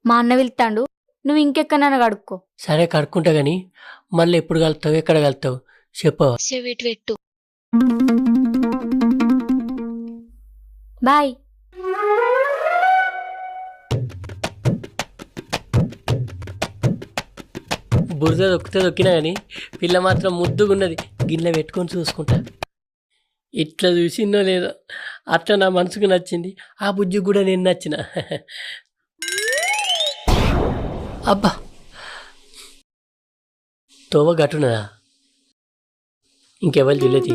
మా అన్న వెళ్తాండు, నువ్వు ఇంకెక్కడైనా కడుక్కో. సరే కడుక్కుంటా గాని మళ్ళీ ఎప్పుడు కలుతావు, ఎక్కడ కలుతావు చెప్పవా? చెవిటి పెట్టు. బాయ్. బురద దొక్కినా కానీ పిల్ల మాత్రం ముద్దుగున్నది. గిన్నె పెట్టుకొని చూసుకుంటా. ఇట్లా చూసిందో లేదో అట్లా నా మనసుకు నచ్చింది. ఆ బుజ్జి కూడా నేను నచ్చిన. అబ్బా తోవ గట్టునదా, ఇంకెవరు జిల్లతి.